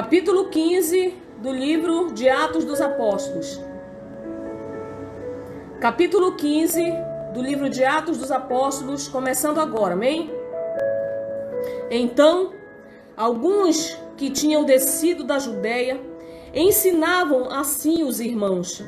Capítulo 15 do livro de Atos dos Apóstolos. Capítulo 15 do livro de Atos dos Apóstolos, começando agora, amém? Então, alguns que tinham descido da Judeia ensinavam assim os irmãos: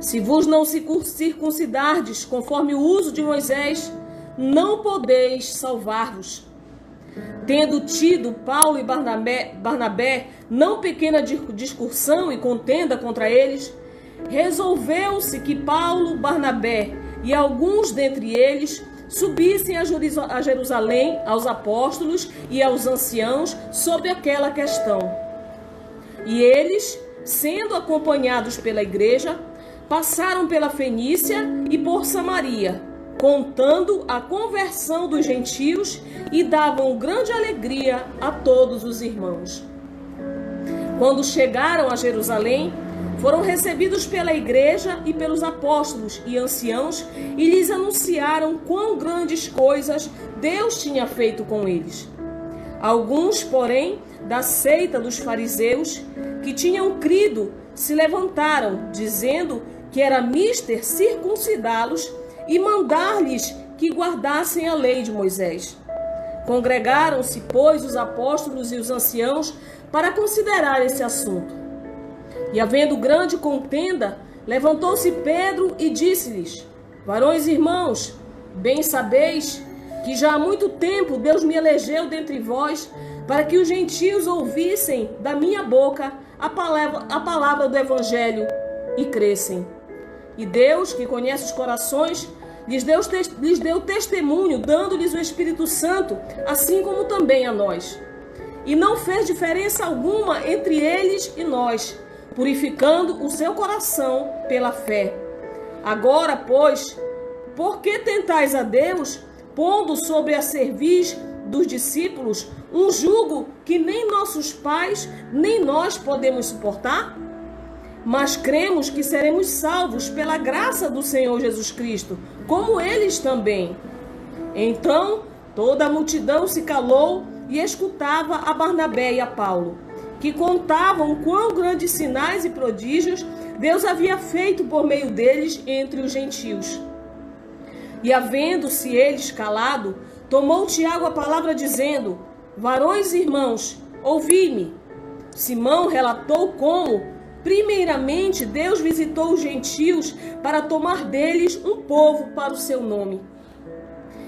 se vos não circuncidardes conforme o uso de Moisés, não podeis salvar-vos. Tendo tido Paulo e Barnabé não pequena discussão e contenda contra eles, resolveu-se que Paulo, Barnabé e alguns dentre eles subissem a Jerusalém aos apóstolos e aos anciãos sobre aquela questão. E eles, sendo acompanhados pela igreja, passaram pela Fenícia e por Samaria, contando a conversão dos gentios, e davam grande alegria a todos os irmãos. Quando chegaram a Jerusalém, foram recebidos pela igreja e pelos apóstolos e anciãos, e lhes anunciaram quão grandes coisas Deus tinha feito com eles. Alguns, porém, da seita dos fariseus, que tinham crido, se levantaram, dizendo que era mister circuncidá-los e mandar-lhes que guardassem a lei de Moisés. Congregaram-se, pois, os apóstolos e os anciãos para considerar esse assunto. E, havendo grande contenda, levantou-se Pedro e disse-lhes: varões e irmãos, bem sabeis que já há muito tempo Deus me elegeu dentre vós para que os gentios ouvissem da minha boca a palavra do evangelho e crescem. E Deus, que conhece os corações, lhes deu testemunho, dando-lhes o Espírito Santo, assim como também a nós. E não fez diferença alguma entre eles e nós, purificando o seu coração pela fé. Agora, pois, por que tentais a Deus, pondo sobre a cerviz dos discípulos um jugo que nem nossos pais, nem nós podemos suportar? Mas cremos que seremos salvos pela graça do Senhor Jesus Cristo, como eles também. Então toda a multidão se calou e escutava a Barnabé e a Paulo, que contavam quão grandes sinais e prodígios Deus havia feito por meio deles entre os gentios. E havendo-se eles calado, tomou Tiago a palavra, dizendo: varões e irmãos, ouvi-me. Simão relatou como primeiramente Deus visitou os gentios para tomar deles um povo para o seu nome.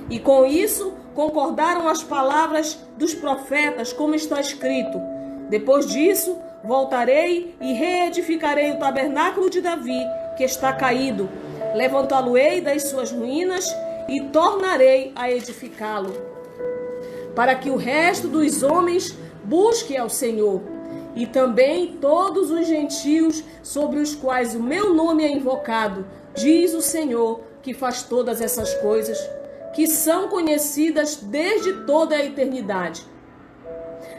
E com isso concordaram as palavras dos profetas, como está escrito: depois disso voltarei e reedificarei o tabernáculo de Davi, que está caído. Levantá-lo-ei das suas ruínas e tornarei a edificá-lo, para que o resto dos homens busque ao Senhor. E também todos os gentios sobre os quais o meu nome é invocado, diz o Senhor, que faz todas essas coisas, que são conhecidas desde toda a eternidade.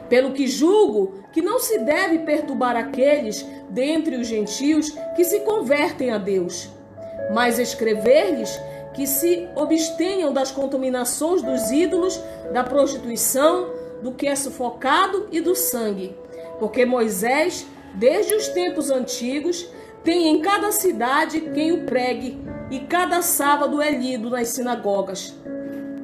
Pelo que julgo que não se deve perturbar aqueles dentre os gentios que se convertem a Deus, mas escrever-lhes que se abstenham das contaminações dos ídolos, da prostituição, do que é sufocado e do sangue. Porque Moisés, desde os tempos antigos, tem em cada cidade quem o pregue, e cada sábado é lido nas sinagogas.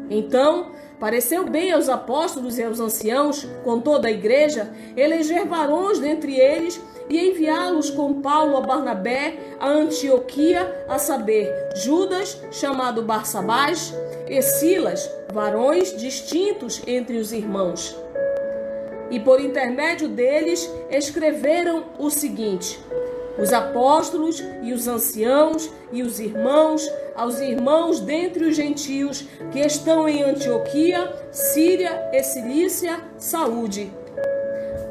Então, pareceu bem aos apóstolos e aos anciãos, com toda a igreja, eleger varões dentre eles e enviá-los com Paulo a Barnabé a Antioquia, a saber, Judas, chamado Barsabás, e Silas, varões distintos entre os irmãos. E por intermédio deles escreveram o seguinte: os apóstolos e os anciãos e os irmãos, aos irmãos dentre os gentios que estão em Antioquia, Síria e Cilícia, saúde.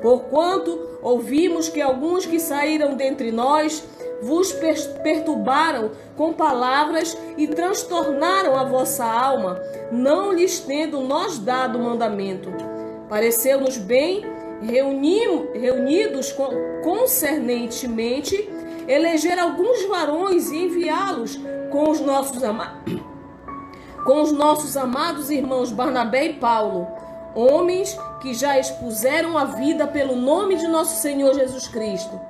Porquanto ouvimos que alguns que saíram dentre nós vos perturbaram com palavras e transtornaram a vossa alma, não lhes tendo nós dado mandamento. Pareceu-nos bem, reunidos concernentemente, eleger alguns varões e enviá-los com os nossos amados irmãos Barnabé e Paulo, homens que já expuseram a vida pelo nome de nosso Senhor Jesus Cristo.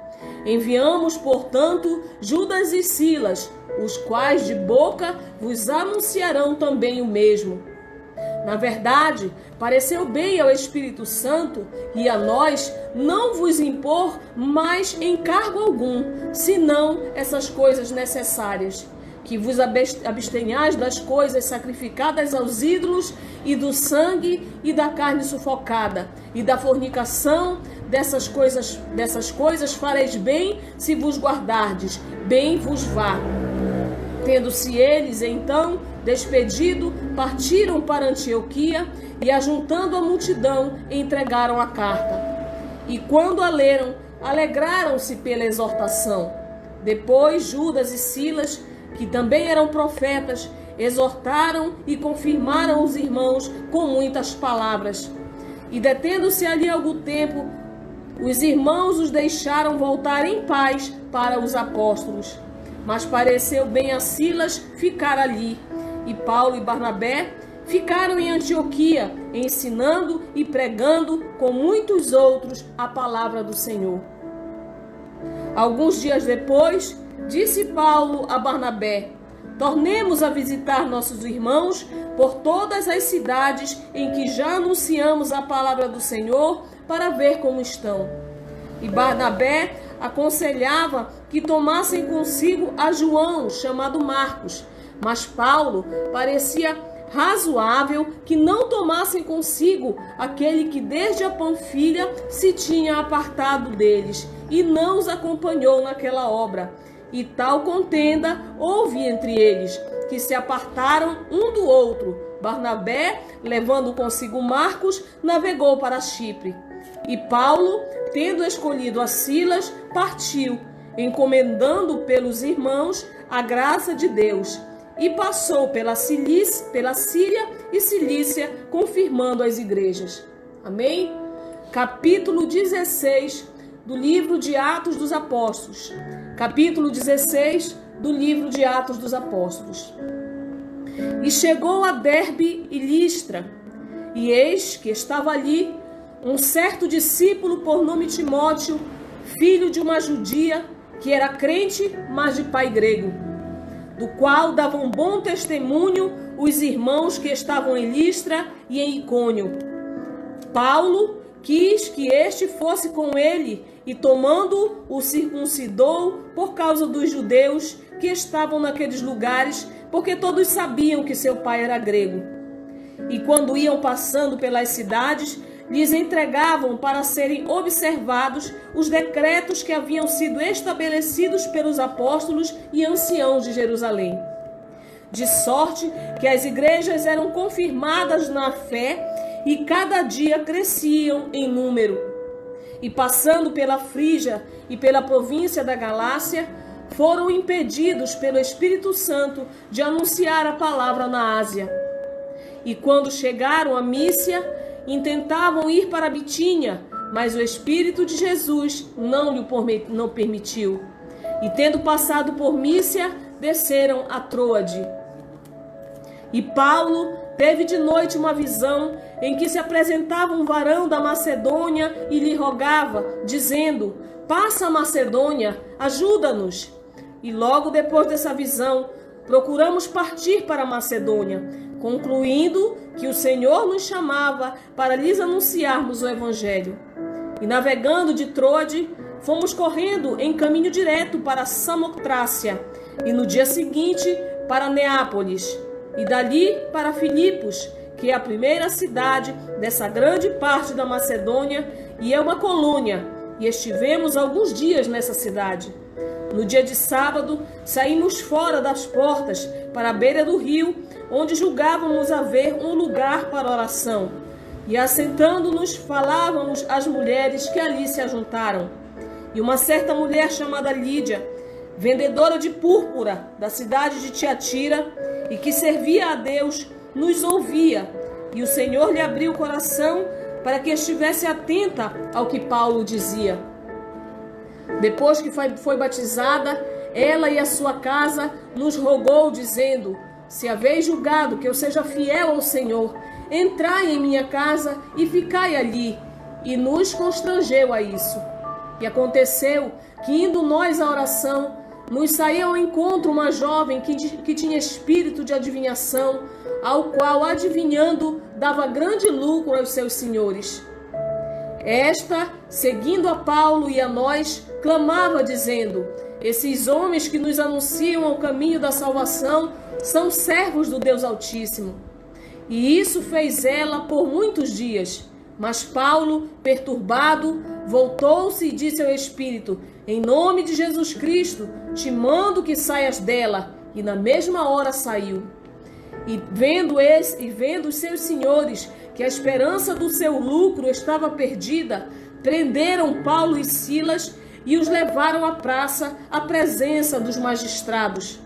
Enviamos, portanto, Judas e Silas, os quais de boca vos anunciarão também o mesmo. Na verdade, pareceu bem ao Espírito Santo e a nós não vos impor mais encargo algum, senão essas coisas necessárias, que vos abstenhais das coisas sacrificadas aos ídolos e do sangue e da carne sufocada e da fornicação. Dessas coisas fareis bem se vos guardardes, bem vos vá. Tendo-se eles, então, despedido, partiram para Antioquia e, ajuntando a multidão, entregaram a carta. E quando a leram, alegraram-se pela exortação. Depois, Judas e Silas, que também eram profetas, exortaram e confirmaram os irmãos com muitas palavras. E, detendo-se ali algum tempo, os irmãos os deixaram voltar em paz para os apóstolos. Mas pareceu bem a Silas ficar ali, e Paulo e Barnabé ficaram em Antioquia, ensinando e pregando com muitos outros a palavra do Senhor. Alguns dias depois, disse Paulo a Barnabé: tornemos a visitar nossos irmãos por todas as cidades em que já anunciamos a palavra do Senhor, para ver como estão. E Barnabé aconselhava que tomassem consigo a João, chamado Marcos, mas Paulo parecia razoável que não tomassem consigo aquele que desde a Panfilha se tinha apartado deles e não os acompanhou naquela obra. E tal contenda houve entre eles, que se apartaram um do outro. Barnabé, levando consigo Marcos, navegou para Chipre. E Paulo, tendo escolhido a Silas, partiu, encomendando pelos irmãos a graça de Deus. E passou pela Síria e Cilícia, confirmando as igrejas. Amém? Capítulo 16 do livro de Atos dos Apóstolos. Capítulo 16 do livro de Atos dos Apóstolos. E chegou a Derbe e Listra, e eis que estava ali um certo discípulo por nome Timóteo, filho de uma judia, que era crente, mas de pai grego, do qual davam bom testemunho os irmãos que estavam em Listra e em Icônio. Paulo quis que este fosse com ele, e tomando-o, o circuncidou por causa dos judeus que estavam naqueles lugares, porque todos sabiam que seu pai era grego. E quando iam passando pelas cidades, lhes entregavam para serem observados os decretos que haviam sido estabelecidos pelos apóstolos e anciãos de Jerusalém. De sorte que as igrejas eram confirmadas na fé e cada dia cresciam em número. E passando pela Frígia e pela província da Galácia, foram impedidos pelo Espírito Santo de anunciar a palavra na Ásia. E quando chegaram a Mísia, intentavam ir para Bitínia, mas o Espírito de Jesus não permitiu. E tendo passado por Mísia, desceram a Troade. E Paulo teve de noite uma visão em que se apresentava um varão da Macedônia e lhe rogava, dizendo: passa a Macedônia, ajuda-nos. E logo depois dessa visão, procuramos partir para a Macedônia, concluindo que o Senhor nos chamava para lhes anunciarmos o Evangelho. E navegando de Troade, fomos correndo em caminho direto para Samotrácia, e no dia seguinte para Neápolis, e dali para Filipos, que é a primeira cidade dessa grande parte da Macedônia, e é uma colônia, e estivemos alguns dias nessa cidade. No dia de sábado, saímos fora das portas, para a beira do rio, onde julgávamos haver um lugar para oração. E assentando-nos, falávamos às mulheres que ali se ajuntaram. E uma certa mulher chamada Lídia, vendedora de púrpura da cidade de Tiatira, e que servia a Deus, nos ouvia. E o Senhor lhe abriu o coração para que estivesse atenta ao que Paulo dizia. Depois que foi batizada, ela e a sua casa nos rogou, dizendo: se haveis julgado que eu seja fiel ao Senhor, entrai em minha casa e ficai ali. E nos constrangeu a isso. E aconteceu que, indo nós à oração, nos saía ao encontro uma jovem que tinha espírito de adivinhação, ao qual, adivinhando, dava grande lucro aos seus senhores. Esta, seguindo a Paulo e a nós, clamava, dizendo: esses homens que nos anunciam o caminho da salvação são servos do Deus Altíssimo. E isso fez ela por muitos dias. Mas Paulo, perturbado, voltou-se e disse ao Espírito: em nome de Jesus Cristo, te mando que saias dela. E na mesma hora saiu. E vendo os seus senhores que a esperança do seu lucro estava perdida, prenderam Paulo e Silas e os levaram à praça à presença dos magistrados.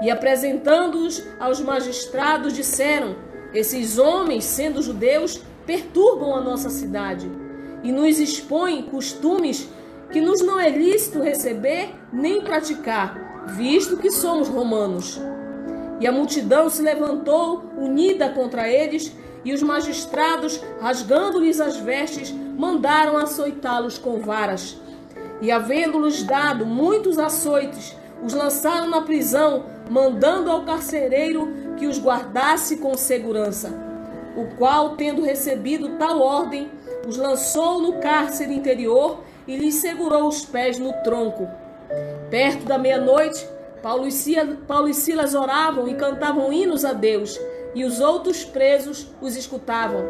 E apresentando-os aos magistrados, disseram: esses homens, sendo judeus, perturbam a nossa cidade e nos expõem costumes que nos não é lícito receber nem praticar, visto que somos romanos. E a multidão se levantou unida contra eles, e os magistrados, rasgando-lhes as vestes, mandaram açoitá-los com varas. E havendo-lhes dado muitos açoites, os lançaram na prisão, mandando ao carcereiro que os guardasse com segurança, o qual, tendo recebido tal ordem, os lançou no cárcere interior e lhes segurou os pés no tronco. Perto da meia-noite, Paulo e Silas oravam e cantavam hinos a Deus, e os outros presos os escutavam.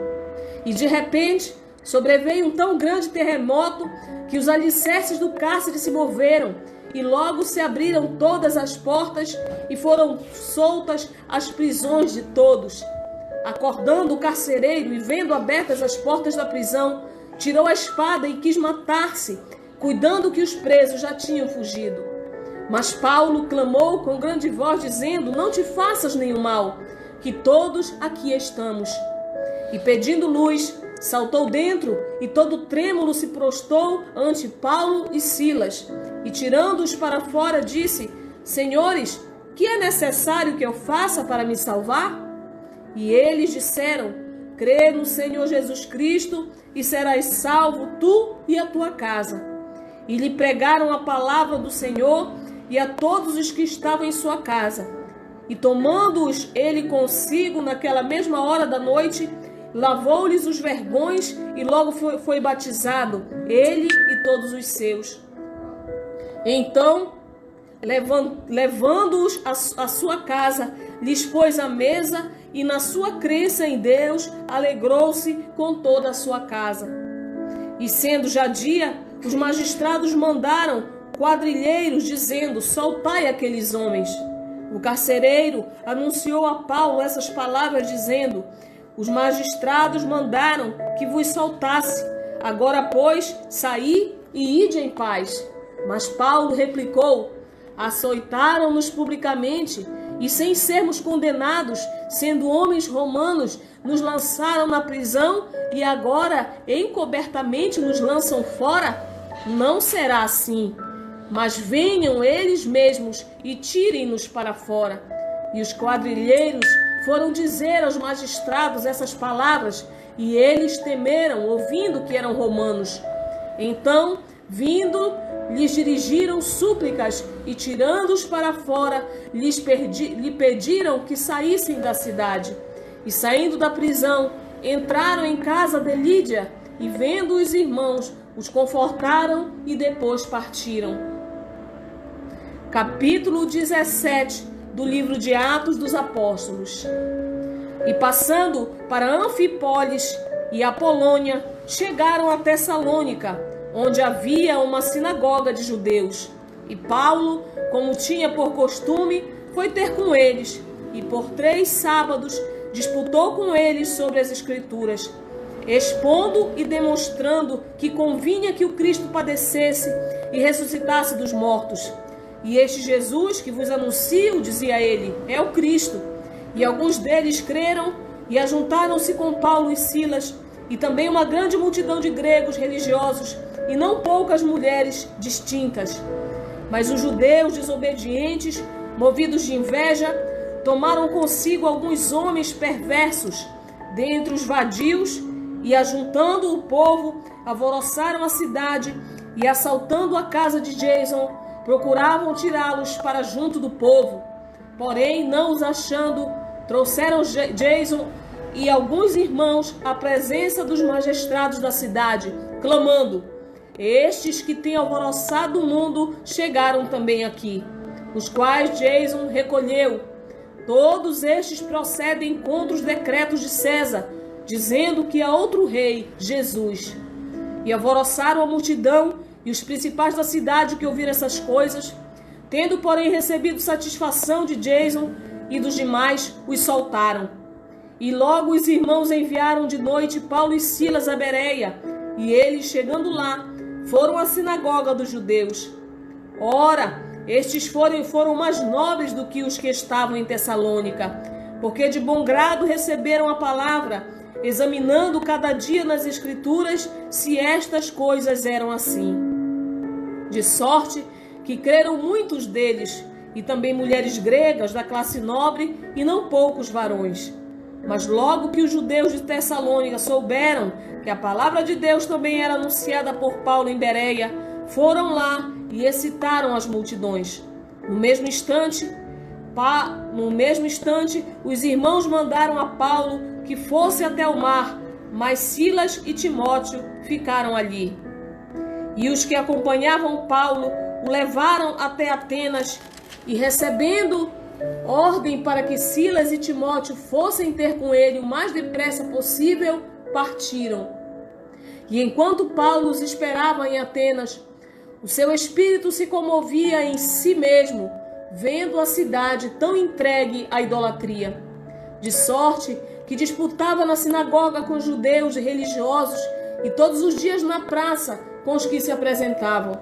E de repente sobreveio um tão grande terremoto que os alicerces do cárcere se moveram, e logo se abriram todas as portas e foram soltas as prisões de todos. Acordando o carcereiro e vendo abertas as portas da prisão, tirou a espada e quis matar-se, cuidando que os presos já tinham fugido. Mas Paulo clamou com grande voz, dizendo: não te faças nenhum mal, que todos aqui estamos. E pedindo luz, saltou dentro e todo trêmulo se prostrou ante Paulo e Silas. E tirando-os para fora, disse: senhores, que é necessário que eu faça para me salvar? E eles disseram: crê no Senhor Jesus Cristo e serás salvo, tu e a tua casa. E lhe pregaram a palavra do Senhor e a todos os que estavam em sua casa. E tomando-os ele consigo naquela mesma hora da noite, lavou-lhes os vergões e logo foi batizado, ele e todos os seus. Então, levando-os à sua casa, lhes pôs a mesa e, na sua crença em Deus, alegrou-se com toda a sua casa. E sendo já dia, os magistrados mandaram quadrilheiros, dizendo: soltai aqueles homens. O carcereiro anunciou a Paulo essas palavras, dizendo: os magistrados mandaram que vos soltasse. Agora, pois, saí e ide em paz. Mas Paulo replicou: açoitaram-nos publicamente e, sem sermos condenados, sendo homens romanos, nos lançaram na prisão e agora encobertamente nos lançam fora? Não será assim, mas venham eles mesmos e tirem-nos para fora. E os quadrilheiros foram dizer aos magistrados essas palavras, e eles temeram, ouvindo que eram romanos. Então, vindo, lhes dirigiram súplicas e, tirando-os para fora, lhe pediram que saíssem da cidade. E, saindo da prisão, entraram em casa de Lídia e, vendo os irmãos, os confortaram e depois partiram. Capítulo 17 do livro de Atos dos Apóstolos. E passando para Anfípolis e Apolônia, chegaram a Tessalônica, onde havia uma sinagoga de judeus. E Paulo, como tinha por costume, foi ter com eles, e por 3 sábados disputou com eles sobre as Escrituras, expondo e demonstrando que convinha que o Cristo padecesse e ressuscitasse dos mortos. E este Jesus que vos anuncio, dizia ele, é o Cristo. E alguns deles creram e ajuntaram-se com Paulo e Silas, e também uma grande multidão de gregos religiosos, e não poucas mulheres distintas. Mas os judeus desobedientes, movidos de inveja, tomaram consigo alguns homens perversos, dentre os vadios, e ajuntando o povo, alvoroçaram a cidade e, assaltando a casa de Jason, procuravam tirá-los para junto do povo. Porém, não os achando, trouxeram Jason e alguns irmãos à presença dos magistrados da cidade, clamando: estes que têm alvoroçado o mundo chegaram também aqui, os quais Jason recolheu. Todos estes procedem contra os decretos de César, dizendo que há outro rei, Jesus. E alvoroçaram a multidão e os principais da cidade que ouviram essas coisas, tendo, porém, recebido satisfação de Jason e dos demais, os soltaram. E logo os irmãos enviaram de noite Paulo e Silas a Bereia, e eles, chegando lá, foram à sinagoga dos judeus. Ora, estes foram mais nobres do que os que estavam em Tessalônica, porque de bom grado receberam a palavra, examinando cada dia nas Escrituras se estas coisas eram assim. De sorte que creram muitos deles, e também mulheres gregas da classe nobre, e não poucos varões. Mas logo que os judeus de Tessalônica souberam que a palavra de Deus também era anunciada por Paulo em Bereia, foram lá e excitaram as multidões. No mesmo instante, os irmãos mandaram a Paulo que fosse até o mar, mas Silas e Timóteo ficaram ali. E os que acompanhavam Paulo o levaram até Atenas, e recebendo ordem para que Silas e Timóteo fossem ter com ele o mais depressa possível, partiram. E enquanto Paulo os esperava em Atenas, o seu espírito se comovia em si mesmo, vendo a cidade tão entregue à idolatria, de sorte que disputava na sinagoga com os judeus e religiosos, e todos os dias na praça com os que se apresentavam.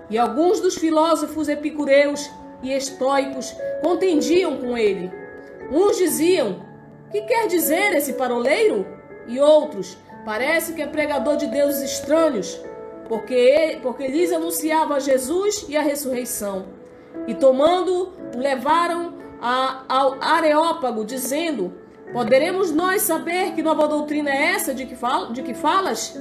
E alguns dos filósofos epicureus e estoicos contendiam com ele. Uns diziam: que quer dizer esse paroleiro? E outros: parece que é pregador de deuses estranhos, porque lhes anunciava Jesus e a ressurreição. E tomando-o, o levaram ao Areópago, dizendo: poderemos nós saber que nova doutrina é essa de que falas?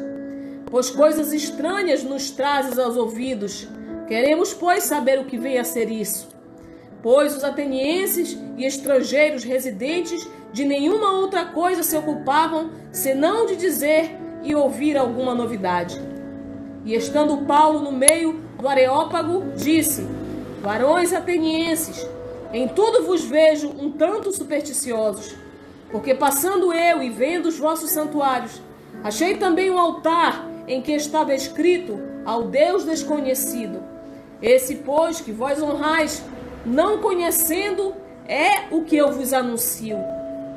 Pois coisas estranhas nos trazes aos ouvidos. Queremos, pois, saber o que vem a ser isso. Pois os atenienses e estrangeiros residentes de nenhuma outra coisa se ocupavam, senão de dizer e ouvir alguma novidade. E estando Paulo no meio do Areópago, disse: varões atenienses, em tudo vos vejo um tanto supersticiosos, porque passando eu e vendo os vossos santuários, achei também um altar em que estava escrito: ao Deus desconhecido. Esse, pois, que vós honrais, não conhecendo, é o que eu vos anuncio.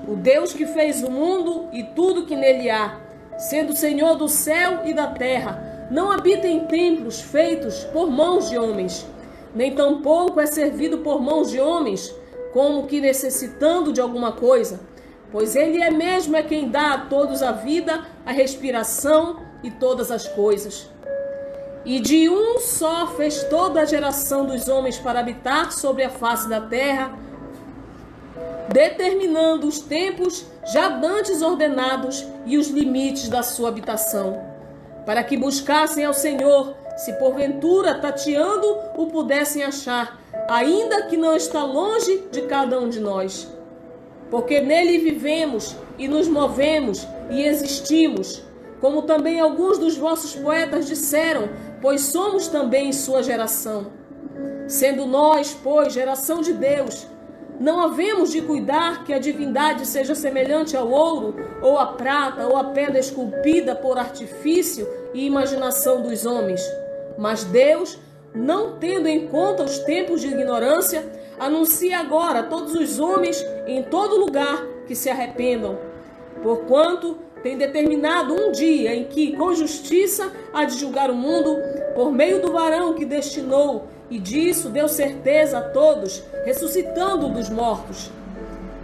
O Deus que fez o mundo e tudo que nele há, sendo Senhor do céu e da terra, não habita em templos feitos por mãos de homens, nem tampouco é servido por mãos de homens, como que necessitando de alguma coisa, pois ele é mesmo quem dá a todos a vida, a respiração e todas as coisas. E de um só fez toda a geração dos homens para habitar sobre a face da terra, determinando os tempos já dantes ordenados e os limites da sua habitação, para que buscassem ao Senhor, se porventura tateando o pudessem achar, ainda que não está longe de cada um de nós. Porque nele vivemos e nos movemos e existimos, como também alguns dos vossos poetas disseram, pois somos também sua geração. Sendo nós, pois, geração de Deus, não havemos de cuidar que a divindade seja semelhante ao ouro, ou à prata, ou à pedra esculpida por artifício e imaginação dos homens. Mas Deus, não tendo em conta os tempos de ignorância, anuncia agora a todos os homens em todo lugar que se arrependam, porquanto tem determinado um dia em que, com justiça, há de julgar o mundo, por meio do varão que destinou, e disso deu certeza a todos, ressuscitando dos mortos.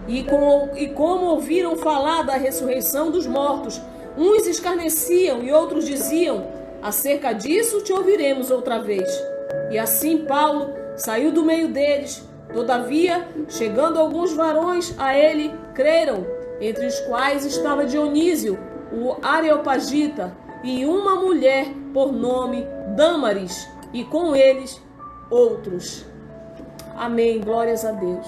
E como ouviram falar da ressurreição dos mortos, uns escarneciam e outros diziam: acerca disso te ouviremos outra vez. E assim Paulo saiu do meio deles. Todavia, chegando alguns varões a ele, creram, entre os quais estava Dionísio, o Areopagita, e uma mulher por nome Dâmaris, e com eles outros. Amém. Glórias a Deus.